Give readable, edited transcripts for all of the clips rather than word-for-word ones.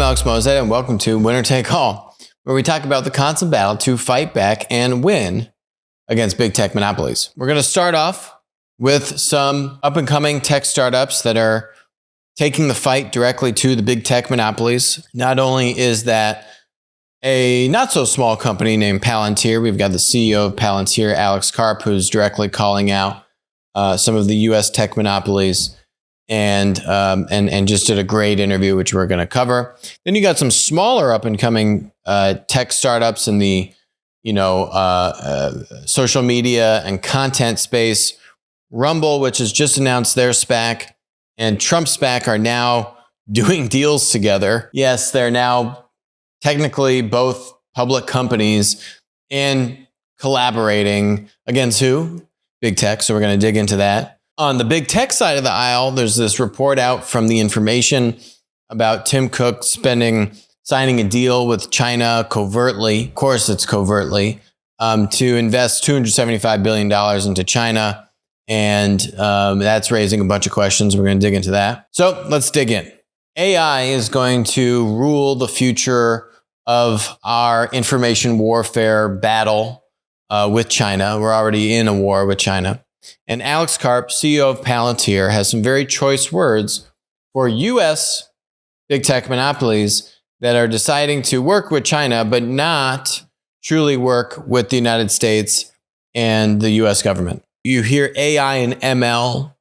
Alex Mozet, and welcome to Winner Take All, where we talk about the constant battle to fight back and win against big tech monopolies. We're going to start off with some up-and-coming tech startups that are taking the fight directly to the big tech monopolies. Not only is that a not-so-small company named Palantir, we've got the CEO of Palantir, Alex Karp, who's directly calling out some of the U.S. tech monopolies, and just did a great interview, which we're going to cover. Then you got some smaller up-and-coming tech startups in the social media and content space. Rumble, which has just announced their SPAC, and Trump SPAC are now doing deals together. Yes, they're now technically both public companies and collaborating against who? Big tech. So we're going to dig into that. On the big tech side of the aisle, there's this report out from The Information about Tim Cook signing a deal with China covertly. Of course, it's covertly, to invest $275 billion into China. And that's raising a bunch of questions. We're going to dig into that. So let's dig in. AI is going to rule the future of our information warfare battle with China. We're already in a war with China. And Alex Karp, CEO of Palantir, has some very choice words for U.S. big tech monopolies that are deciding to work with China, but not truly work with the United States and the U.S. government. You hear AI and ML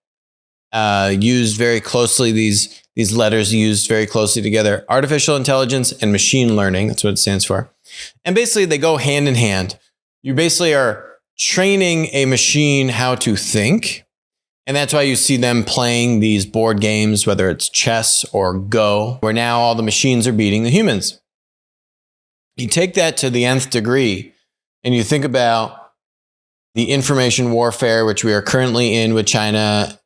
used very closely, these letters used very closely together. Artificial intelligence and machine learning, that's what it stands for. And basically they go hand in hand. You basically are training a machine how to think. And that's why you see them playing these board games, whether it's chess or Go, where now all the machines are beating the humans. You take that to the nth degree and you think about the information warfare, which we are currently in with China.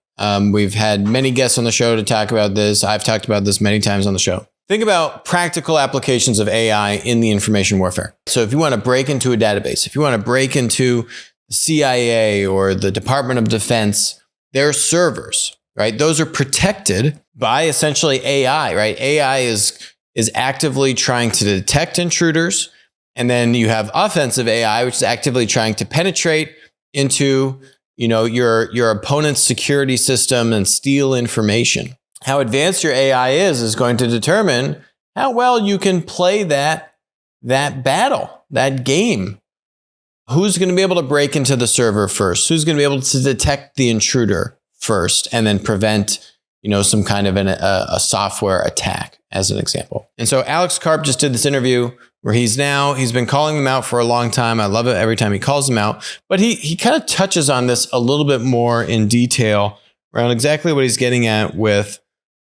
We've had many guests on the show to talk about this. I've talked about this many times on the show. Think about practical applications of AI in the information warfare. So if you want to break into a database, if you want to break into the CIA or the Department of Defense, their servers, right? Those are protected by essentially AI, right? AI is actively trying to detect intruders. And then you have offensive AI, which is actively trying to penetrate into, your opponent's security system and steal information. How advanced your AI is going to determine how well you can play that battle, that game. Who's going to be able to break into the server first? Who's going to be able to detect the intruder first and then prevent, some kind of a software attack, as an example. And so Alex Karp just did this interview where he's been calling them out for a long time. I love it every time he calls them out, but he kind of touches on this a little bit more in detail around exactly what he's getting at with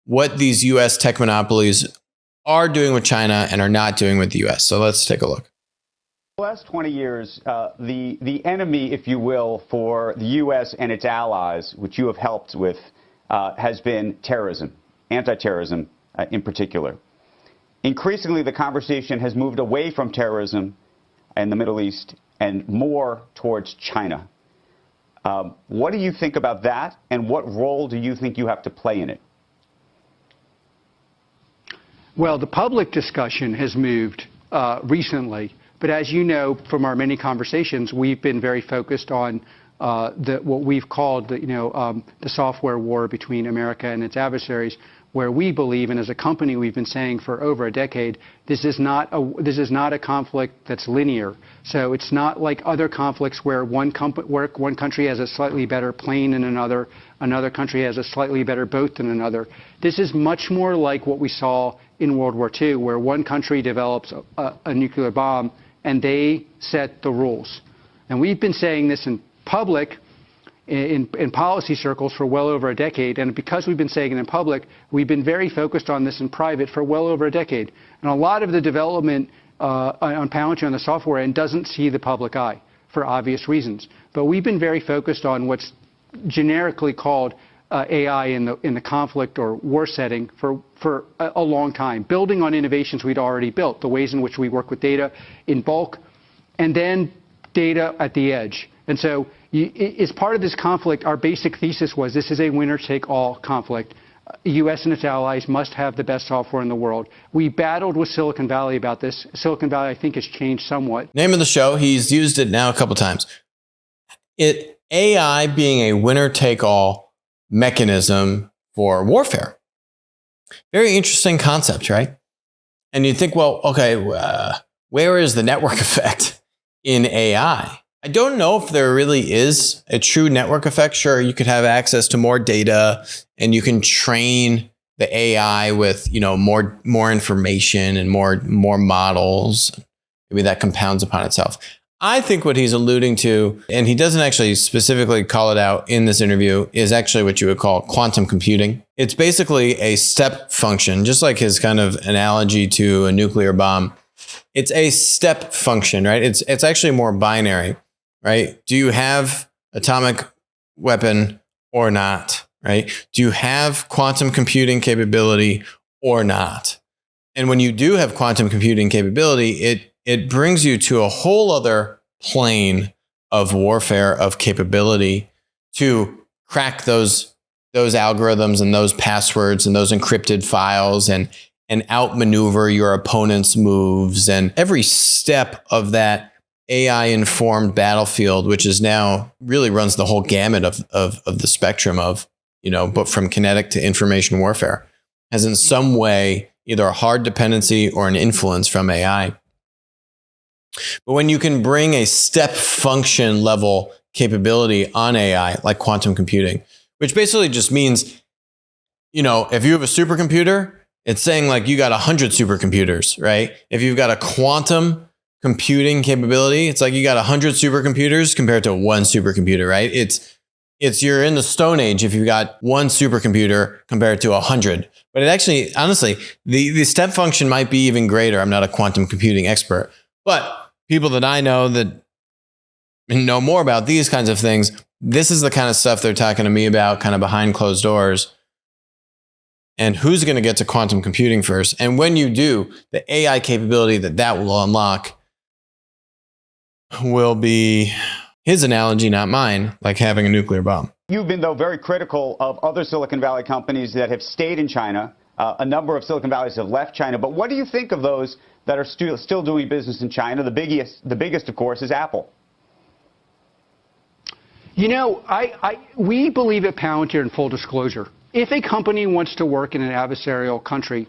what these U.S. tech monopolies are doing with China and are not doing with the U.S. So let's take a look. The last 20 years, the enemy, if you will, for the U.S. and its allies, which you have helped with, has been terrorism, anti-terrorism in particular. Increasingly, the conversation has moved away from terrorism in the Middle East and more towards China. What do you think about that, and what role do you think you have to play in it? Well, the public discussion has moved recently, but as you know from our many conversations, we've been very focused on what we've called the software war between America and its adversaries, where we believe, and as a company we've been saying for over a decade, this is not a conflict that's linear. So it's not like other conflicts where one country has a slightly better plane than another country has a slightly better boat than another. This is much more like what we saw in World War II, where one country develops a nuclear bomb and they set the rules. And we've been saying this in public, in policy circles for well over a decade, and because we've been saying it in public, we've been very focused on this in private for well over a decade. And a lot of the development on Palantir on the software end doesn't see the public eye for obvious reasons. But we've been very focused on what's generically called AI in the conflict or war setting for a long time, building on innovations we'd already built, the ways in which we work with data in bulk, and then data at the edge. And so as part of this conflict, our basic thesis was this is a winner-take-all conflict. the U.S. and its allies must have the best software in the world. We battled with Silicon Valley about this. Silicon Valley, I think, has changed somewhat. Name of the show. He's used it now a couple times. AI being a winner-take-all mechanism for warfare. Very interesting concept, right? And you think, well, okay, where is the network effect in AI? I don't know if there really is a true network effect. Sure, you could have access to more data and you can train the AI with, more information and more models. Maybe that compounds upon itself. I think what he's alluding to, and he doesn't actually specifically call it out in this interview, is actually what you would call quantum computing. It's basically a step function, just like his kind of analogy to a nuclear bomb. It's a step function, right? It's actually more binary, right? Do you have atomic weapon or not, right? Do you have quantum computing capability or not? And when you do have quantum computing capability, it brings you to a whole other plane of warfare, of capability to crack those algorithms and those passwords and those encrypted files and outmaneuver your opponent's moves. And every step of that AI-informed battlefield, which is now really runs the whole gamut of the spectrum of, but from kinetic to information warfare, has in some way either a hard dependency or an influence from AI. But when you can bring a step function level capability on AI, like quantum computing, which basically just means, if you have a supercomputer, it's saying like you got 100 supercomputers, right? If you've got a quantum computing capability, it's like you got 100 supercomputers compared to one supercomputer, right? It's you're in the Stone Age if you've got one supercomputer compared to 100. But it actually, honestly, the step function might be even greater. I'm not a quantum computing expert, but people that I know that know more about these kinds of things, this is the kind of stuff they're talking to me about kind of behind closed doors. And who's going to get to quantum computing first? And when you do, the AI capability that will unlock will be, his analogy, not mine, like having a nuclear bomb. You've been, though, very critical of other Silicon Valley companies that have stayed in China. A number of Silicon Valleys have left China. But what do you think of those that are still doing business in China? The biggest, of course, is Apple. We believe at Palantir, in full disclosure, if a company wants to work in an adversarial country,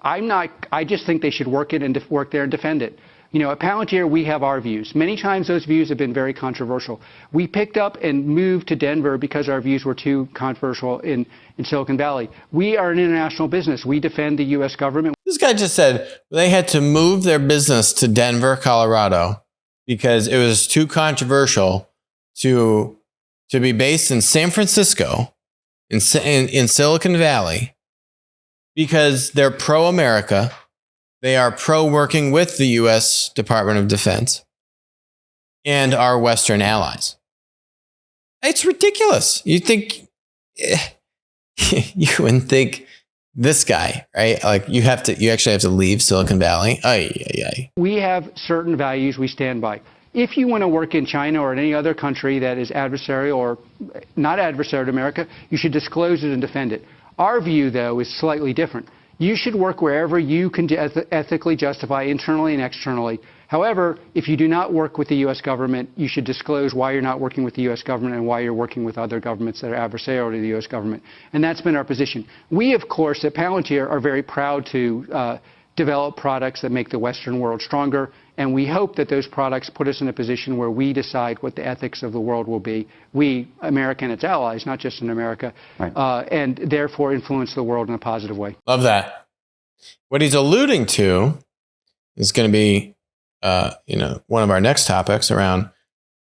I just think they should work there and defend it. At Palantir, we have our views. Many times those views have been very controversial. We picked up and moved to Denver because our views were too controversial in Silicon Valley. We are an international business. We defend the U.S. government. This guy just said they had to move their business to Denver, Colorado, because it was too controversial to be based in San Francisco, in Silicon Valley, because they're pro-America. They are pro-working with the U.S. Department of Defense and our Western allies. It's ridiculous. You think, you wouldn't think this guy, right? Like you actually have to leave Silicon Valley. We have certain values we stand by. If you want to work in China or in any other country that is adversarial or not adversarial to America, you should disclose it and defend it. Our view, though, is slightly different. You should work wherever you can ethically justify internally and externally. However, if you do not work with the U.S. government, you should disclose why you're not working with the U.S. government and why you're working with other governments that are adversarial to the U.S. government. And that's been our position. We, of course, at Palantir are very proud to develop products that make the Western world stronger. And we hope that those products put us in a position where we decide what the ethics of the world will be. We, America and its allies, not just in America, right. And therefore influence the world in a positive way. Love that. What he's alluding to is going to be, one of our next topics around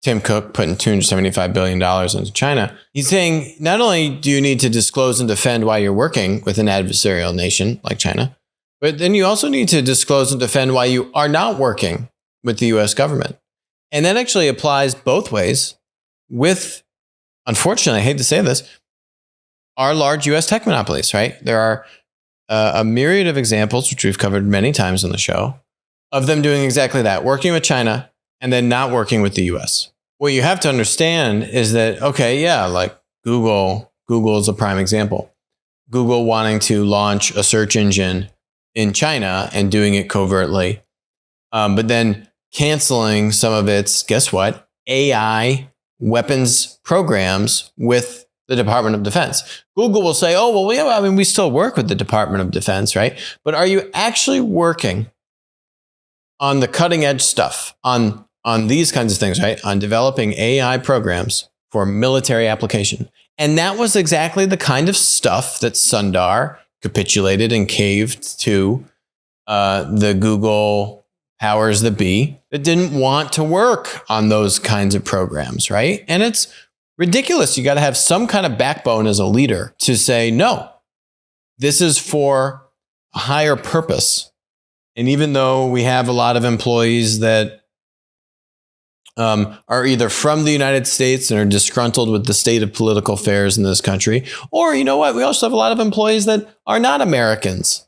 Tim Cook putting $275 billion into China. He's saying not only do you need to disclose and defend why you're working with an adversarial nation like China, but then you also need to disclose and defend why you are not working with the U.S. government. And that actually applies both ways with, unfortunately, I hate to say this, our large U.S. tech monopolies, right? There are a myriad of examples, which we've covered many times on the show, of them doing exactly that, working with China and then not working with the U.S. What you have to understand is that, okay, yeah, like Google is a prime example. Google wanting to launch a search engine in China and doing it covertly, but then canceling some of its, guess what, AI weapons programs with the Department of Defense. Google will say, oh, well, yeah, I mean, we still work with the Department of Defense, right? But are you actually working on the cutting edge stuff, on these kinds of things, right? On developing AI programs for military application. And that was exactly the kind of stuff that Sundar capitulated and caved to the Google powers that be that didn't want to work on those kinds of programs, right? And it's ridiculous. You got to have some kind of backbone as a leader to say, no, this is for a higher purpose. And even though we have a lot of employees that are either from the United States and are disgruntled with the state of political affairs in this country, or, you know what, we also have a lot of employees that are not Americans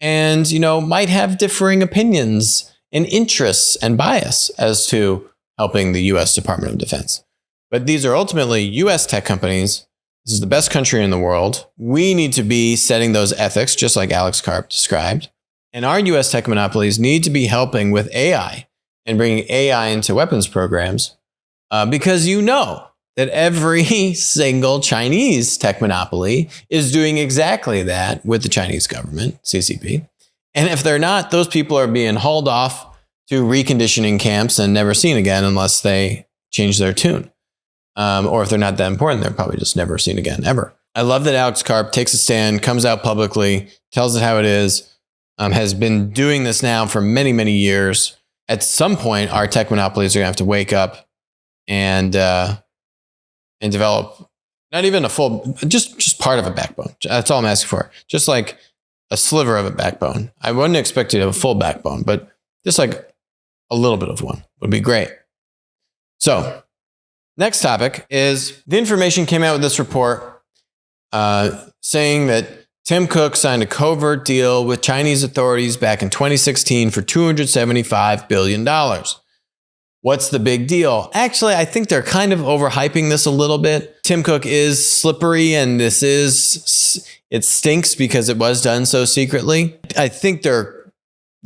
and, you know, might have differing opinions and interests and bias as to helping the U.S. Department of Defense. But these are ultimately U.S. tech companies. This is the best country in the world. We need to be setting those ethics, just like Alex Karp described. And our U.S. tech monopolies need to be helping with AI and bringing AI into weapons programs, because you know that every single Chinese tech monopoly is doing exactly that with the Chinese government, CCP. And if they're not, those people are being hauled off to reconditioning camps and never seen again unless they change their tune. Or if they're not that important, they're probably just never seen again, ever. I love that Alex Karp takes a stand, comes out publicly, tells it how it is, has been doing this now for many, many years. At some point, our tech monopolies are going to have to wake up and develop not even a full, just part of a backbone. That's all I'm asking for. Just like a sliver of a backbone. I wouldn't expect you to have a full backbone, but just like a little bit of one would be great. So next topic is the information came out with this report saying that Tim Cook signed a covert deal with Chinese authorities back in 2016 for $275 billion. What's the big deal? Actually, I think they're kind of overhyping this a little bit. Tim Cook is slippery, and it stinks because it was done so secretly. I think they're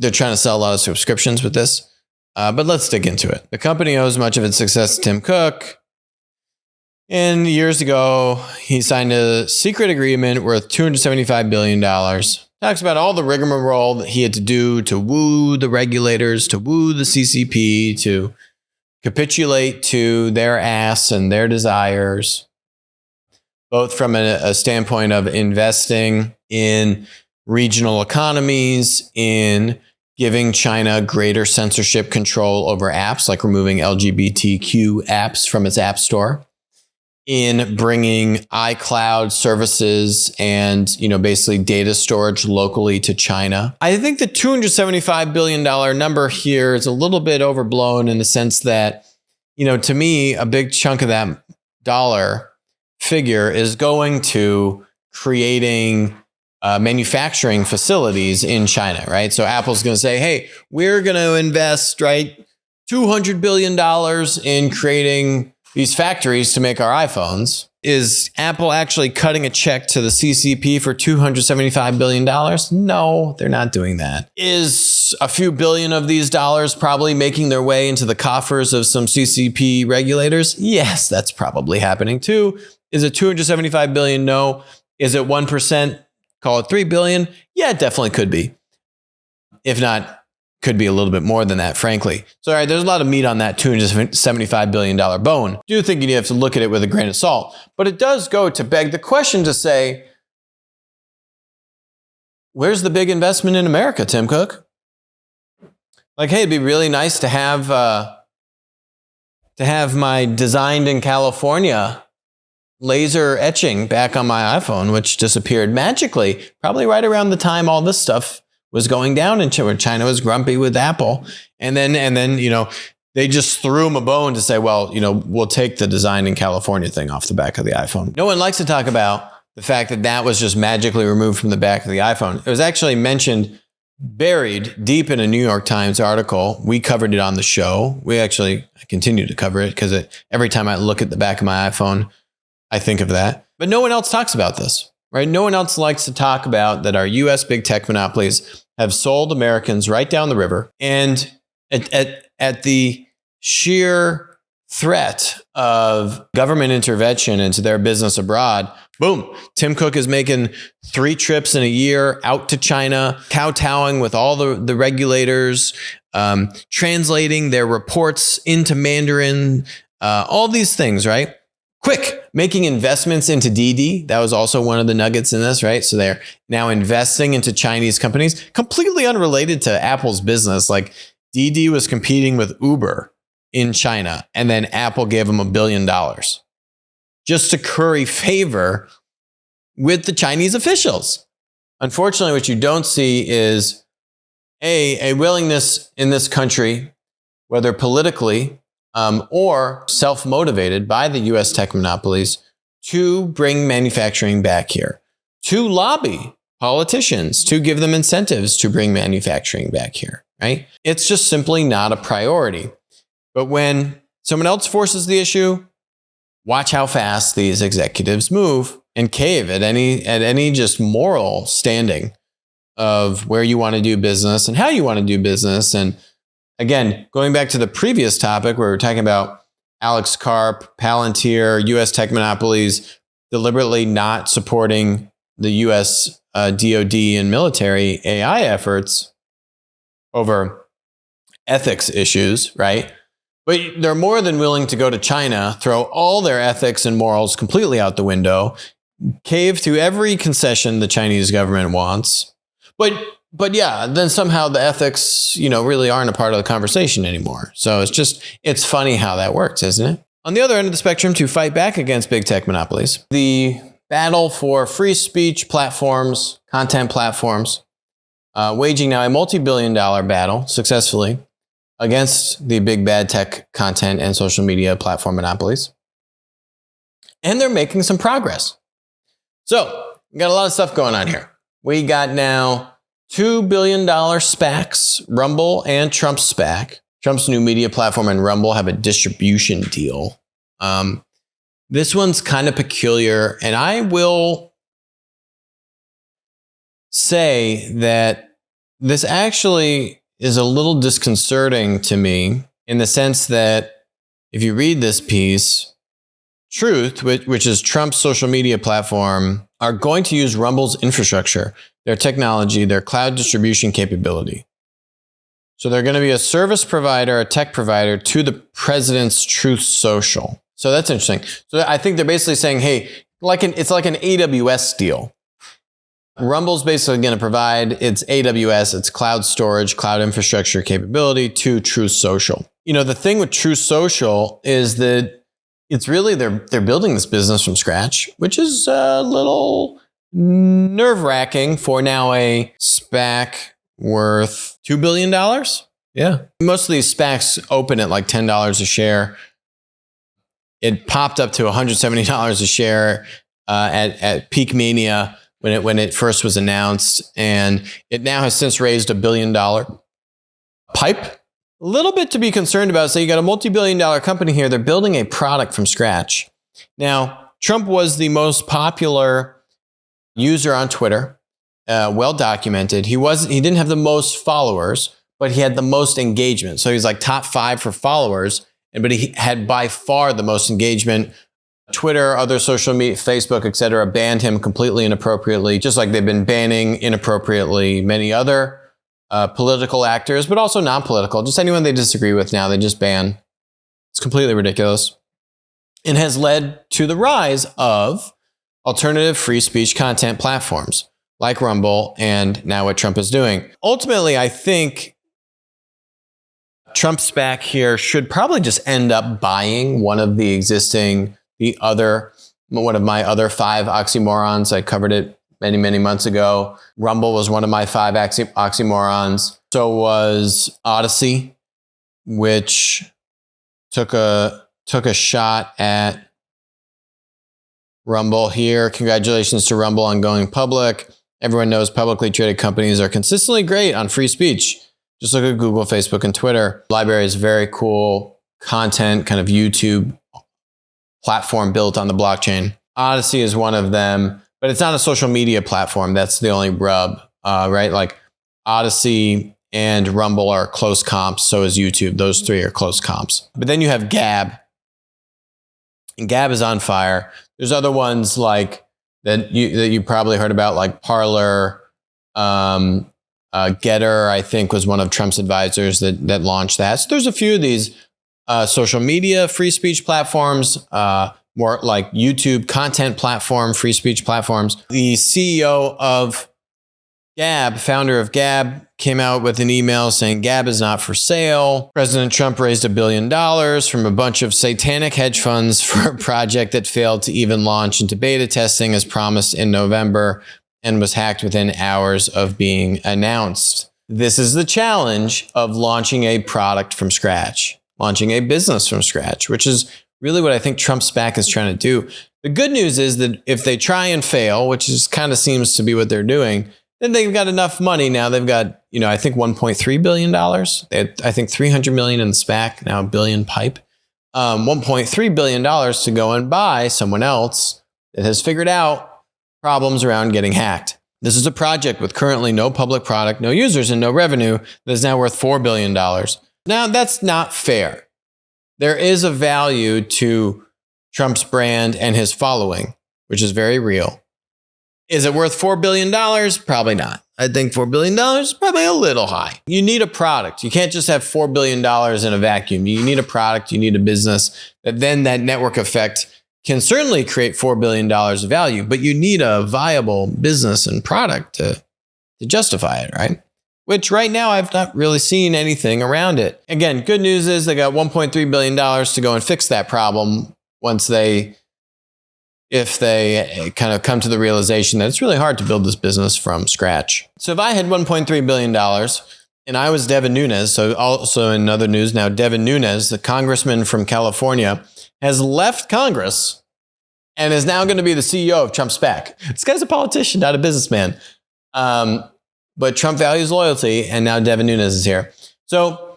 trying to sell a lot of subscriptions with this, but let's dig into it. The company owes much of its success to Tim Cook. And years ago, he signed a secret agreement worth $275 billion. Talks about all the rigmarole that he had to do to woo the regulators, to woo the CCP, to capitulate to their ass and their desires, both from a standpoint of investing in regional economies, in giving China greater censorship control over apps, like removing LGBTQ apps from its app store, in bringing iCloud services and, basically data storage locally to China. I think the $275 billion number here is a little bit overblown in the sense that, to me, a big chunk of that dollar figure is going to creating manufacturing facilities in China, right? So Apple's going to say, hey, we're going to invest, right, $200 billion in creating these factories to make our iPhones. Is Apple actually cutting a check to the CCP for $275 billion? No, they're not doing that. Is a few billion of these dollars probably making their way into the coffers of some CCP regulators? Yes, that's probably happening too. Is it $275 billion? No. Is it 1%? Call it $3 billion? Yeah, it definitely could be. If not, could be a little bit more than that, frankly. So, all right, there's a lot of meat on that $275 billion bone. I do think you have to look at it with a grain of salt. But it does go to beg the question to say, where's the big investment in America, Tim Cook? Like, hey, it'd be really nice to have my designed in California laser etching back on my iPhone, which disappeared magically, probably right around the time all this stuff was going down in China. China was grumpy with Apple. And then, they just threw him a bone to say, well, we'll take the design in California thing off the back of the iPhone. No one likes to talk about the fact that that was just magically removed from the back of the iPhone. It was actually mentioned, buried deep in a New York Times article. We covered it on the show. I continue to cover it because every time I look at the back of my iPhone, I think of that. But no one else talks about this. right? No one else likes to talk about that our US big tech monopolies have sold Americans right down the river. And at the sheer threat of government intervention into their business abroad, boom, Tim Cook is making 3 trips in a year out to China, kowtowing with all the regulators, translating their reports into Mandarin, all these things, right? Quick, making investments into DD. That was also one of the nuggets in this, right? So they're now investing into Chinese companies, completely unrelated to Apple's business. Like DD was competing with Uber in China, and then Apple gave them $1 billion just to curry favor with the Chinese officials. Unfortunately, what you don't see is a willingness in this country, whether politically or self-motivated by the US tech monopolies, to bring manufacturing back here, to lobby politicians, to give them incentives to bring manufacturing back here, right? It's just simply not a priority. But when someone else forces the issue, watch how fast these executives move and cave at any just moral standing of where you want to do business and how you want to do business. And again, going back to the previous topic where we're talking about Alex Karp, Palantir, US tech monopolies deliberately not supporting the US DoD and military AI efforts over ethics issues, right? But they're more than willing to go to China, throw all their ethics and morals completely out the window, cave to every concession the Chinese government wants. But yeah, then somehow the ethics, really aren't a part of the conversation anymore. So it's funny how that works, isn't it? On the other end of the spectrum, to fight back against big tech monopolies, the battle for free speech platforms, content platforms, waging now a multi-billion-dollar battle successfully against the big bad tech content and social media platform monopolies. And they're making some progress. So we got a lot of stuff going on here. We got now $2 billion SPACs, Rumble and Trump's SPAC. Trump's new media platform and Rumble have a distribution deal. This one's kind of peculiar, and I will say that this actually is a little disconcerting to me in the sense that if you read this piece, Truth, which is Trump's social media platform, are going to use Rumble's infrastructure, their technology, their cloud distribution capability. So they're going to be a service provider, a tech provider to the president's Truth Social. So that's interesting. So I think they're basically saying, hey, it's like an AWS deal. Rumble's basically going to provide its AWS, its cloud storage, cloud infrastructure capability to Truth Social. The thing with Truth Social is that it's really they're building this business from scratch, which is a little nerve-wracking for now a SPAC worth $2 billion. Yeah. Most of these SPACs open at like $10 a share. It popped up to $170 a share at peak mania when it first was announced, and it now has since raised $1 billion pipe. A little bit to be concerned about. So you got a multi-billion-dollar company here. They're building a product from scratch. Now, Trump was the most popular user on Twitter, well documented. He didn't have the most followers, but he had the most engagement. So he's like top 5 for followers, but he had by far the most engagement. Twitter, other social media, Facebook, etc., banned him completely inappropriately, just like they've been banning inappropriately many other political actors, but also non-political. Just anyone they disagree with now, they just ban. It's completely ridiculous. And has led to the rise of alternative free speech content platforms like Rumble and now what Trump is doing. Ultimately, I think Trump's SPAC here should probably just end up buying one of one of my other 5 oxymorons. I covered it many, many months ago. Rumble was one of my 5 oxymorons. So was Odyssey, which took a shot at Rumble here. Congratulations to Rumble on going public. Everyone knows publicly traded companies are consistently great on free speech. Just look at Google, Facebook, and Twitter. LBRY is very cool content, kind of YouTube platform built on the blockchain. Odyssey is one of them. but it's not a social media platform. That's the only rub, right? Like Odyssey and Rumble are close comps. So is YouTube. Those three are close comps. But then you have Gab. And Gab is on fire. There's other ones like that you probably heard about, like Parler, Getter, I think, was one of Trump's advisors that launched that. So there's a few of these social media free speech platforms, more like YouTube content platform, free speech platforms. The CEO of Gab, founder of Gab, came out with an email saying Gab is not for sale. President Trump raised $1 billion from a bunch of satanic hedge funds for a project that failed to even launch into beta testing as promised in November and was hacked within hours of being announced. This is the challenge of launching a product from scratch, launching a business from scratch, which is really what I think Trump SPAC is trying to do. The good news is that if they try and fail, which is kind of seems to be what they're doing, then they've got enough money now. They've got, I think $1.3 billion. They had, I think, $300 million in the SPAC, now $1 billion pipe. $1.3 billion to go and buy someone else that has figured out problems around getting hacked. This is a project with currently no public product, no users, and no revenue that is now worth $4 billion. Now, that's not fair. There is a value to Trump's brand and his following, which is very real. Is it worth $4 billion? Probably not. I think $4 billion is probably a little high. You need a product. You can't just have $4 billion in a vacuum. You need a product. You need a business that then that network effect can certainly create $4 billion of value, but you need a viable business and product to justify it, right? Which right now I've not really seen anything around it. Again, good news is they got $1.3 billion to go and fix that problem if they kind of come to the realization that it's really hard to build this business from scratch. So if I had $1.3 billion and I was Devin Nunes, so also in other news now, Devin Nunes, the congressman from California, has left Congress and is now going to be the CEO of Trump SPAC. This guy's a politician, not a businessman. But Trump values loyalty, and now Devin Nunes is here. So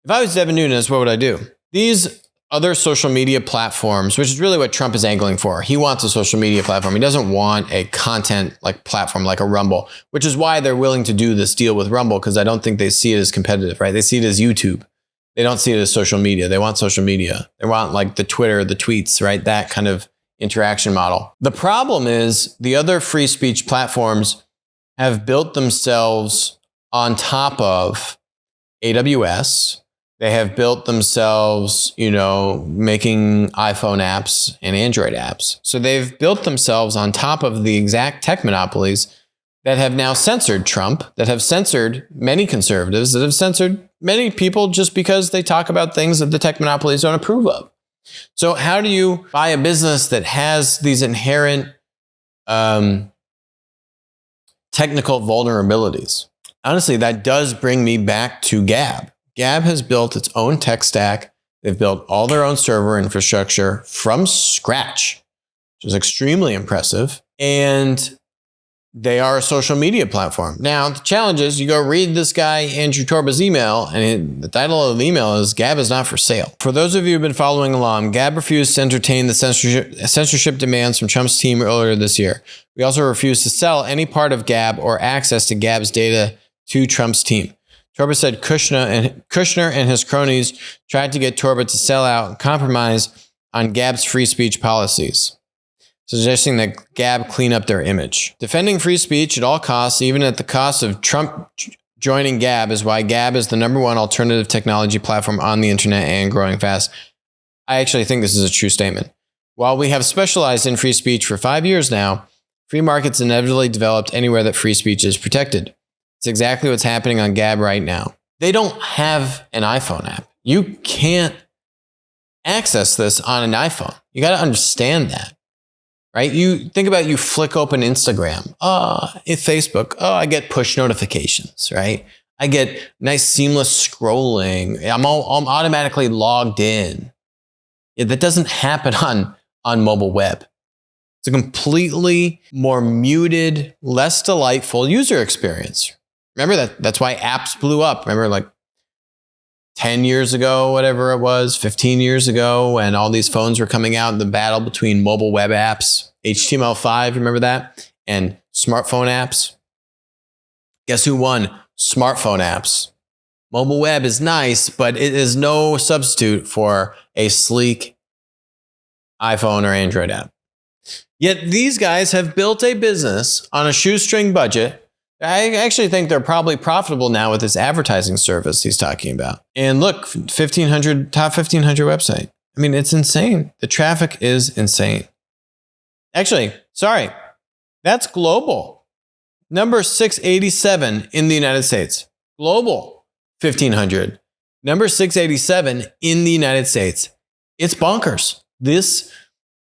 if I was Devin Nunes, what would I do? These other social media platforms, which is really what Trump is angling for. He wants a social media platform. He doesn't want a content like platform like a Rumble, which is why they're willing to do this deal with Rumble, because I don't think they see it as competitive, right? They see it as YouTube. They don't see it as social media. They want social media. They want like the Twitter, the tweets, right? That kind of interaction model. The problem is the other free speech platforms have built themselves on top of AWS. They have built themselves, making iPhone apps and Android apps. So they've built themselves on top of the exact tech monopolies that have now censored Trump, that have censored many conservatives, that have censored many people just because they talk about things that the tech monopolies don't approve of. So how do you buy a business that has these inherent technical vulnerabilities? Honestly, that does bring me back to Gab. Gab has built its own tech stack. They've built all their own server infrastructure from scratch, which is extremely impressive. And they are a social media platform. Now, the challenge is you go read this guy, Andrew Torba's email, and the title of the email is Gab is not for sale. For those of you who've been following along, Gab refused to entertain the censorship demands from Trump's team earlier this year. We also refused to sell any part of Gab or access to Gab's data to Trump's team. Torba said Kushner and his cronies tried to get Torba to sell out and compromise on Gab's free speech policies, suggesting that Gab clean up their image. Defending free speech at all costs, even at the cost of Trump joining Gab, is why Gab is the #1 alternative technology platform on the internet and growing fast. I actually think this is a true statement. While we have specialized in free speech for 5 years now, free markets inevitably developed anywhere that free speech is protected. It's exactly what's happening on Gab right now. They don't have an iPhone app. You can't access this on an iPhone. You got to understand that, right? You think about, you flick open Instagram, Facebook, I get push notifications, right? I get nice seamless scrolling. I'm automatically logged in. That doesn't happen on mobile web. It's a completely more muted, less delightful user experience. Remember that's why apps blew up. Remember, like 10 years ago, whatever it was, 15 years ago, when all these phones were coming out, the battle between mobile web apps HTML5, remember that? And smartphone apps. Guess who won? Smartphone apps. Mobile web is nice, but it is no substitute for a sleek iPhone or Android app. Yet these guys have built a business on a shoestring budget. I actually think they're probably profitable now with this advertising service he's talking about. And look, top 1500 website. I mean, it's insane. The traffic is insane. Actually, sorry, that's global. Number 687 in the United States. Global 1500. Number 687 in the United States. It's bonkers. This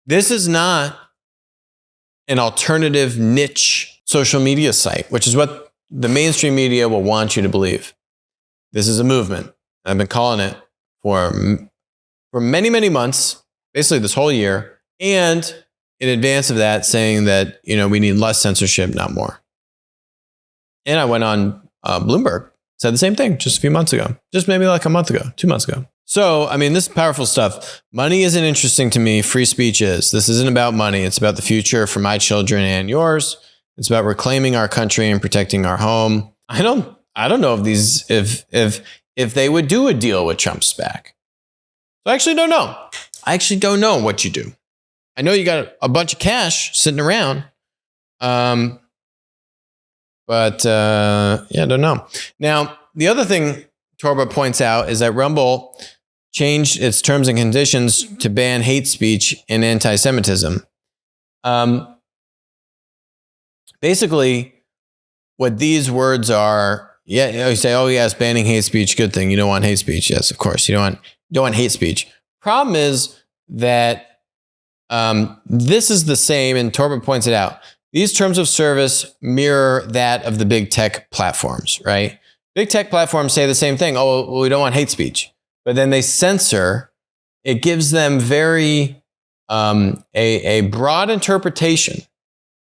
is not an alternative niche social media site, which is what the mainstream media will want you to believe. This is a movement. I've been calling it for many, many months, basically this whole year, and in advance of that, saying that, we need less censorship, not more. And I went on Bloomberg, said the same thing just a few months ago, just maybe like a month ago, 2 months ago. So, I mean, this is powerful stuff. Money isn't interesting to me. Free speech is. This isn't about money. It's about the future for my children and yours. It's about reclaiming our country and protecting our home. I don't know if they would do a deal with Trump's SPAC. So I actually don't know. I actually don't know what you do. I know you got a bunch of cash sitting around. I don't know. Now, the other thing Torba points out is that Rumble changed its terms and conditions to ban hate speech and anti-Semitism. Basically, what these words are, you say, oh yes, banning hate speech, good thing. You don't want hate speech. Yes, of course. You don't want hate speech. Problem is that this is the same, and Torba points it out. These terms of service mirror that of the big tech platforms, right? Big tech platforms say the same thing. Oh, well, we don't want hate speech. But then they censor. It gives them very a broad interpretation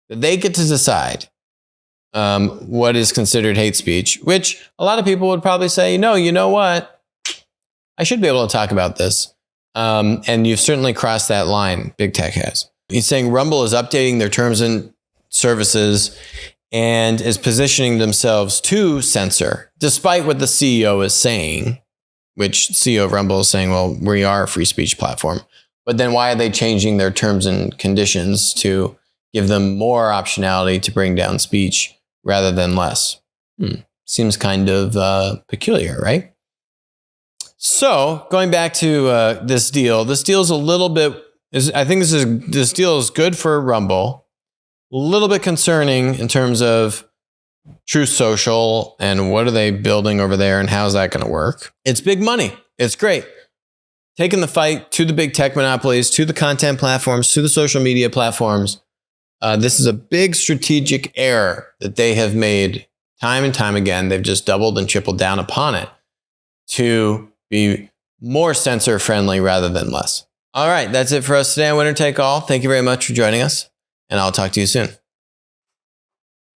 that they get to decide what is considered hate speech, which a lot of people would probably say, no, you know what? I should be able to talk about this. And you've certainly crossed that line. Big tech has. He's saying Rumble is updating their terms and services and is positioning themselves to censor, despite what the CEO is saying, which CEO of Rumble is saying, well, we are a free speech platform. But then why are they changing their terms and conditions to give them more optionality to bring down speech rather than less? Seems kind of peculiar, right? So going back to this deal is a little bit, I think this deal is good for Rumble. A little bit concerning in terms of Truth Social and what are they building over there and how's that going to work. It's big money. It's great. Taking the fight to the big tech monopolies, to the content platforms, to the social media platforms. This is a big strategic error that they have made time and time again. They've just doubled and tripled down upon it to be more censor friendly rather than less. All right, that's it for us today on Winner Take All. Thank you very much for joining us, and I'll talk to you soon.